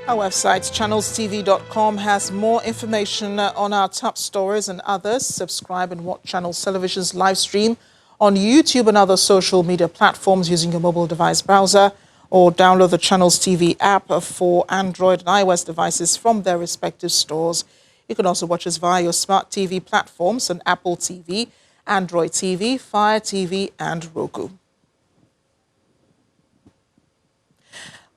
Our website, channelstv.com, has more information on our top stories and others. Subscribe and watch Channels Television's live stream on YouTube and other social media platforms using your mobile device browser, or download the Channels TV app for Android and iOS devices from their respective stores. You can also watch us via your smart TV platforms on Apple TV, Android TV, Fire TV, and Roku.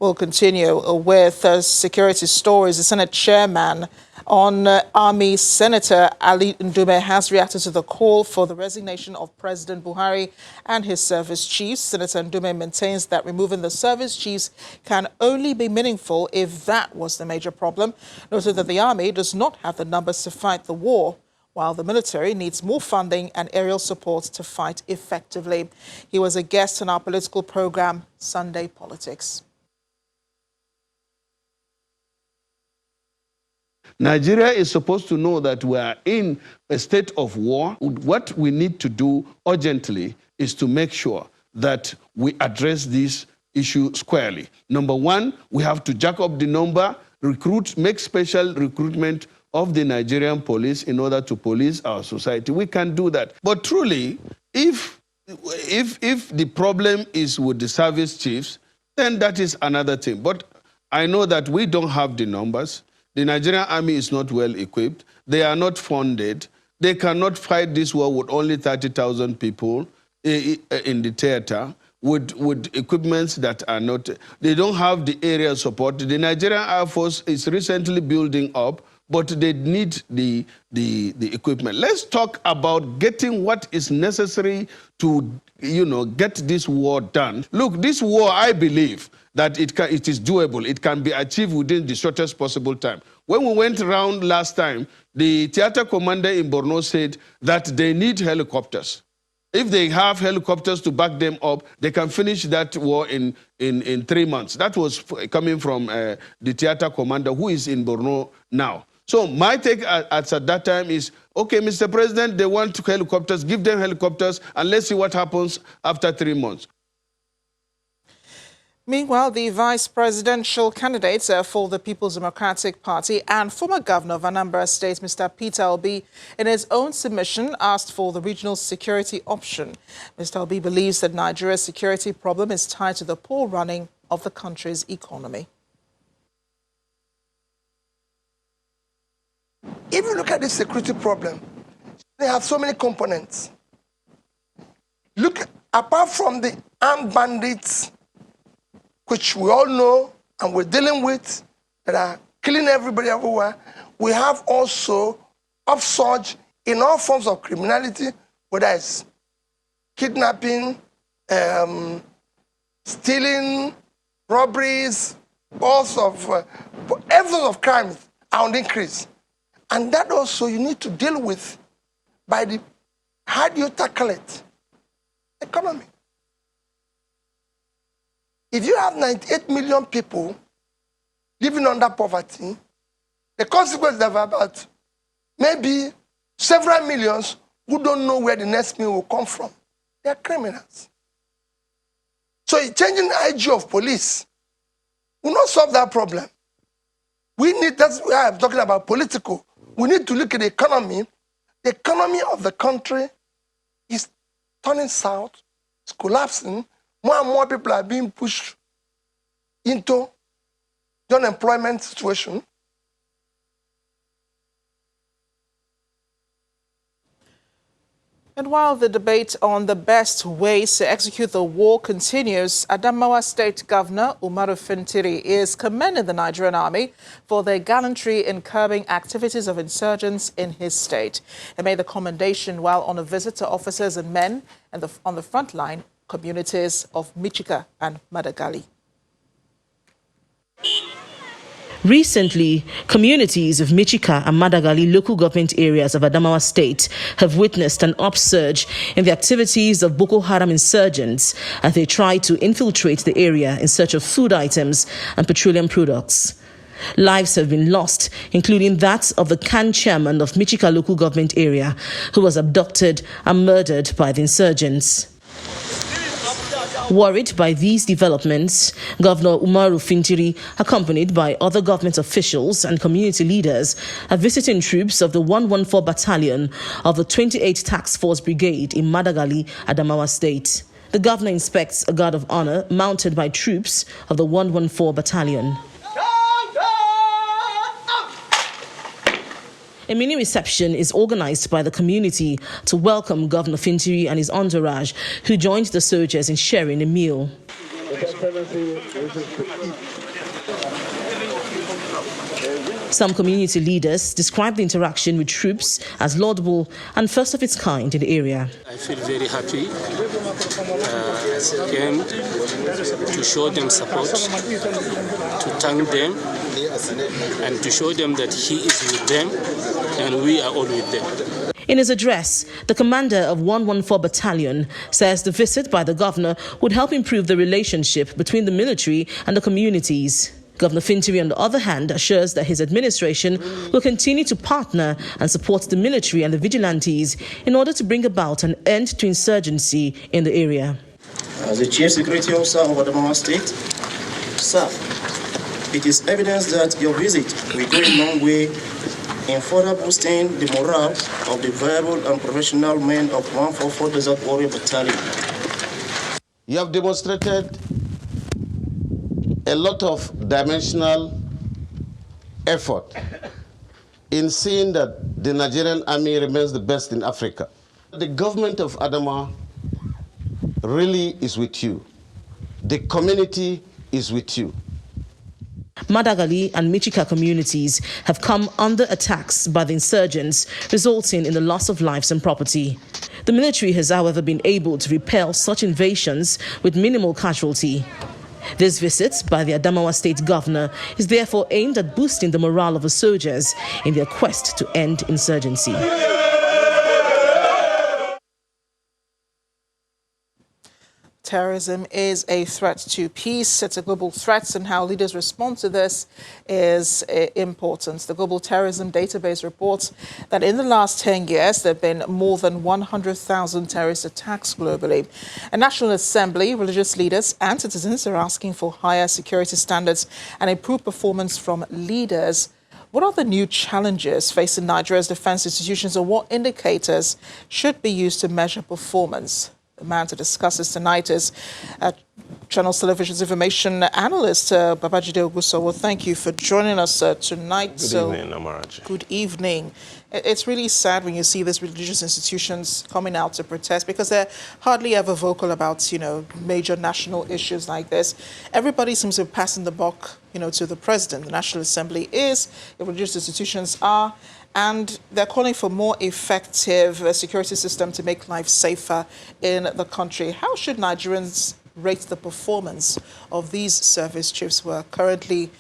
We'll continue with security stories. The Senate chairman on Army Senator Ali Ndume has reacted to the call for the resignation of President Buhari and his service chiefs. Senator Ndume maintains that removing the service chiefs can only be meaningful if that was the major problem, noting that the army does not have the numbers to fight the war, while the military needs more funding and aerial support to fight effectively. He was a guest on our political program, Sunday Politics. Nigeria is supposed to know that we are in a state of war. What we need to do urgently is to make sure that we address this issue squarely. Number one, we have to jack up the number, make special recruitment of the Nigerian police in order to police our society. We can do that. But truly, if the problem is with the service chiefs, then that is another thing. But I know that we don't have the numbers. The Nigerian army is not well equipped. They are not funded. They cannot fight this war with only 30,000 people in the theater, with equipments that are not, they don't have the area support. The Nigerian Air Force is recently building up, but they need the equipment. Let's talk about getting what is necessary to, get this war done. Look, this war, I believe that it is doable. It can be achieved within the shortest possible time. When we went around last time, the theater commander in Borno said that they need helicopters. If they have helicopters to back them up, they can finish that war in 3 months. That was coming from the theater commander who is in Borno now. So my take at that time is, okay, Mr. President, they want helicopters, give them helicopters, and let's see what happens after 3 months. Meanwhile, the vice presidential candidate for the People's Democratic Party and former governor of Anambra State, Mr. Peter Obi, in his own submission, asked for the regional security option. Mr. Obi believes that Nigeria's security problem is tied to the poor running of the country's economy. If you look at this security problem, they have so many components. Look, apart from the armed bandits, which we all know and we're dealing with, that are killing everybody everywhere, we have also upsurge in all forms of criminality, whether it's kidnapping, stealing, robberies, all sorts of evidence of crimes are on the increase. And that also you need to deal with by the, how do you tackle it? Economy. If you have 98 million people living under poverty, the consequences are about maybe several millions who don't know where the next meal will come from. They are criminals. So changing the IG of police will not solve that problem. We need, that's why I'm talking about political. We need to look at the economy. The economy of the country is turning south, it's collapsing. More and more people are being pushed into the unemployment situation. And while the debate on the best ways to execute the war continues, Adamawa State Governor Umaru Fintiri is commending the Nigerian Army for their gallantry in curbing activities of insurgents in his state. He made the commendation while on a visit to officers and men on the front line communities of Michika and Madagali. Recently, communities of Michika and Madagali local government areas of Adamawa State have witnessed an upsurge in the activities of Boko Haram insurgents as they try to infiltrate the area in search of food items and petroleum products. Lives have been lost, including that of the Khan chairman of Michika local government area, who was abducted and murdered by the insurgents. Worried by these developments, Governor Umaru Fintiri, accompanied by other government officials and community leaders, are visiting troops of the 114 Battalion of the 28th Task Force Brigade in Madagali, Adamawa State. The governor inspects a guard of honor mounted by troops of the 114 Battalion. A mini reception is organized by the community to welcome Governor Fintiri and his entourage, who joined the soldiers in sharing a meal. Some community leaders describe the interaction with troops as laudable and first of its kind in the area. I feel very happy as I came to show them support, to thank them, and to show them that he is with them and we are all with them. In his address, the commander of 114 Battalion says the visit by the governor would help improve the relationship between the military and the communities. Governor Fintiri, on the other hand, assures that his administration will continue to partner and support the military and the vigilantes in order to bring about an end to insurgency in the area. As the Chief Security Officer of Adamawa State, sir, it is evidence that your visit will go a long way in further boosting the morale of the viable and professional men of 144 Desert Warrior Battalion. You have demonstrated a lot of dimensional effort in seeing that the Nigerian army remains the best in Africa. The government of Adamawa really is with you. The community is with you. Madagali and Michika communities have come under attacks by the insurgents, resulting in the loss of lives and property. The military has, however, been able to repel such invasions with minimal casualty. This visit by the Adamawa State Governor is therefore aimed at boosting the morale of the soldiers in their quest to end insurgency. Terrorism is a threat to peace. It's a global threat, and how leaders respond to this is important. The Global Terrorism Database reports that in the last 10 years, there have been more than 100,000 terrorist attacks globally. A National Assembly, religious leaders and citizens are asking for higher security standards and improved performance from leaders. What are the new challenges facing Nigeria's defense institutions, or what indicators should be used to measure performance? The man to discuss this tonight is Channels Television's information analyst, Babajide Oguso. Well, thank you for joining us tonight. Good evening, Amarachi. Good evening. It's really sad when you see these religious institutions coming out to protest, because they're hardly ever vocal about, major national issues like this. Everybody seems to be passing the buck, to the president. The National Assembly is, the religious institutions are, and they're calling for more effective security system to make life safer in the country. How should Nigerians rate the performance of these service chiefs who are currently,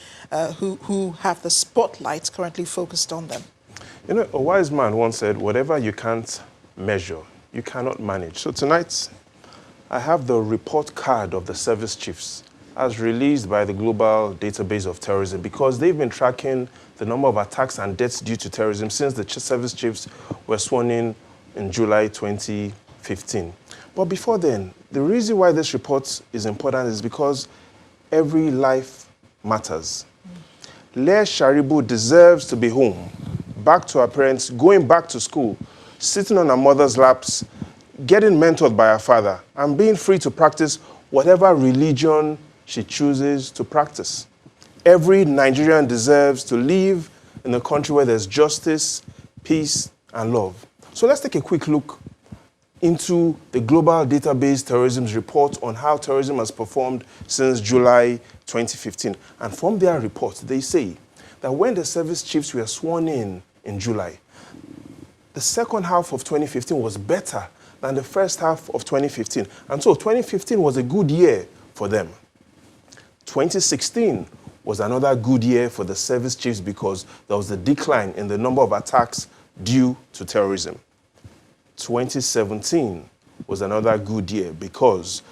who have the spotlight currently focused on them? A wise man once said, whatever you can't measure, you cannot manage. So tonight, I have the report card of the service chiefs as released by the Global Database of Terrorism, because they've been tracking the number of attacks and deaths due to terrorism since the service chiefs were sworn in July 2015. But before then, the reason why this report is important is because every life matters. Leah Sharibu deserves to be home, back to her parents, going back to school, sitting on her mother's laps, getting mentored by her father, and being free to practice whatever religion she chooses to practice. Every Nigerian deserves to live in a country where there's justice, peace, and love. So let's take a quick look into the Global Database Terrorism's report on how terrorism has performed since July 2015. And from their report, they say that when the service chiefs were sworn in July, the second half of 2015 was better than the first half of 2015. And so 2015 was a good year for them. 2016 was another good year for the service chiefs because there was a decline in the number of attacks due to terrorism. 2017 was another good year because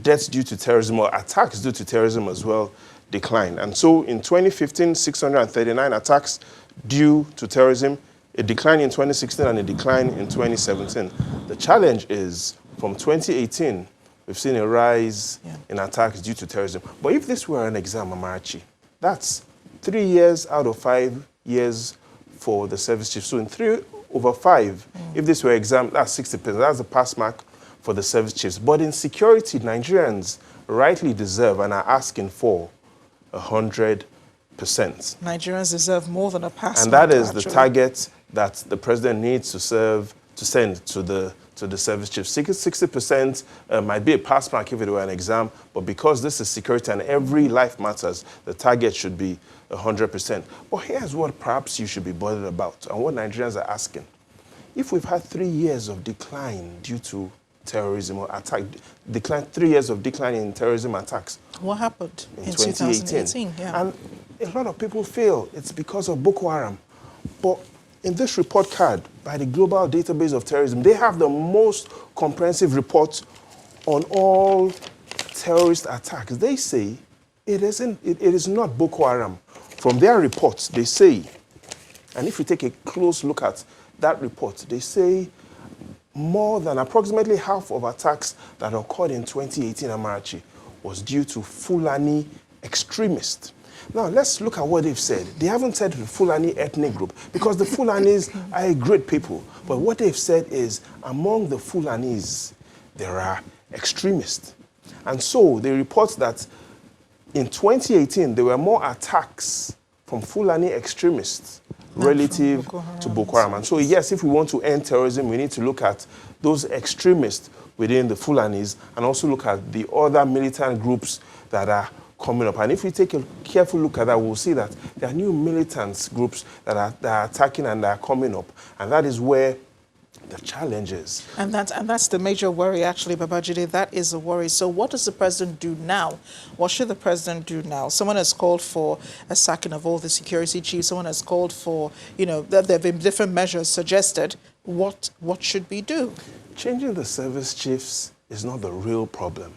deaths due to terrorism, or attacks due to terrorism as well, declined. And so in 2015, 639 attacks due to terrorism, a decline in 2016 and a decline in 2017. The challenge is from 2018, We've seen a rise in attacks due to terrorism. But if this were an exam, Amarachi, that's 3 years out of 5 years for the service chief. So in 3 over 5, if this were exam, that's 60%. That's the pass mark for the service chiefs. But in security, Nigerians rightly deserve and are asking for 100%. Nigerians deserve more than a pass And mark, that is actually. the target that the president needs to send to the service chiefs. 60% might be a pass mark if it were an exam, but because this is security and every life matters, the target should be 100%. But here's what perhaps you should be bothered about and what Nigerians are asking. If we've had 3 years of decline due to terrorism or attack, 3 years of decline in terrorism attacks. What happened in 2018? 2018? Yeah. And a lot of people feel it's because of Boko Haram. But in this report card by the Global Database of Terrorism, they have the most comprehensive report on all terrorist attacks. They say it is not Boko Haram. From their reports, they say, and if you take a close look at that report, they say more than approximately half of attacks that occurred in 2018, Amarachi, was due to Fulani extremists. Now, let's look at what they've said. They haven't said the Fulani ethnic group, because the Fulanis are a great people. But what they've said is, among the Fulanis, there are extremists. And so they report that in 2018, there were more attacks from Fulani extremists relative to Boko Haram. And so, yes, if we want to end terrorism, we need to look at those extremists within the Fulanis and also look at the other militant groups that are coming up. And if we take a careful look at that, we'll see that there are new militant groups that are attacking and that are coming up. And that is where the challenge is. And that's the major worry, actually, Babajide. That is a worry. So what does the president do now? What should the president do now? Someone has called for a sacking of all the security chiefs. Someone has called for, there have been different measures suggested. What should we do? Changing the service chiefs is not the real problem.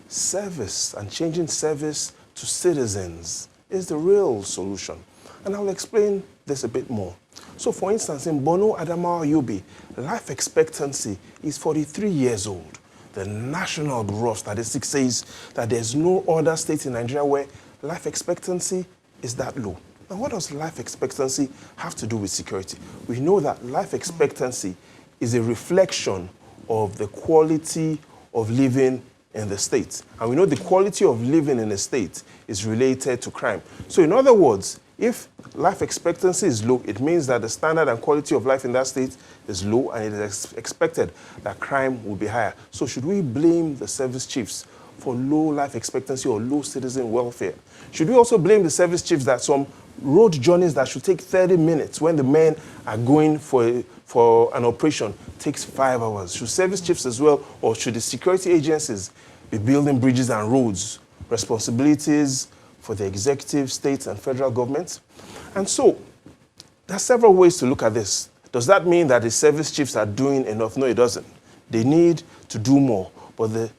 Service and changing service to citizens is the real solution. And I'll explain this a bit more. So, for instance, in Borno, Adamawa, Yobe, life expectancy is 43 years old. The National Bureau of Statistics says that there's no other state in Nigeria where life expectancy is that low. Now, what does life expectancy have to do with security? We know that life expectancy is a reflection of the quality of living in the state. And we know the quality of living in a state is related to crime. So in other words, if life expectancy is low, it means that the standard and quality of life in that state is low, and it is expected that crime will be higher. So should we blame the service chiefs for low life expectancy or low citizen welfare? Should we also blame the service chiefs that some road journeys that should take 30 minutes when the men are going for an operation takes 5 hours? Should service chiefs as well, or should the security agencies be building bridges and roads? Responsibilities for the executive, state, and federal governments. And so, there are several ways to look at this. Does that mean that the service chiefs are doing enough? No, it doesn't. They need to do more. But the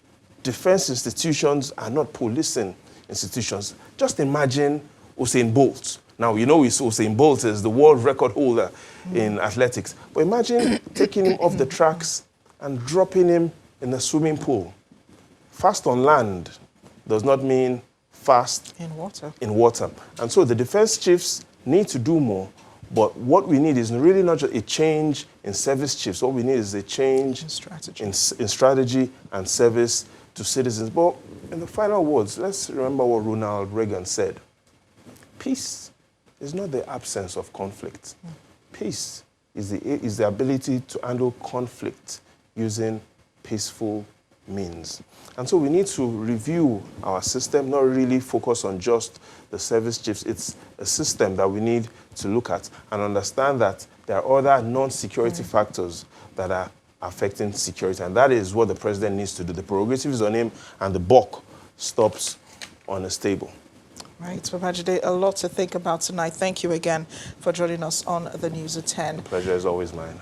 defense institutions are not policing institutions. Just imagine Usain Bolt. Now, Usain Bolt is the world record holder in athletics. But imagine taking him off the tracks and dropping him in a swimming pool. Fast on land does not mean fast in water. And so the defense chiefs need to do more, but what we need is really not just a change in service chiefs. What we need is a change in strategy and service to citizens. But in the final words, let's remember what Ronald Reagan said. Peace is not the absence of conflict. Peace is the ability to handle conflict using peaceful means. And so we need to review our system, not really focus on just the service chiefs. It's a system that we need to look at and understand that there are other non-security factors that are affecting security. And that is what the president needs to do. The prerogative is on him, and the buck stops on a stable. Right, Babajide, a lot to think about tonight. Thank you again for joining us on the News at 10. The pleasure is always mine.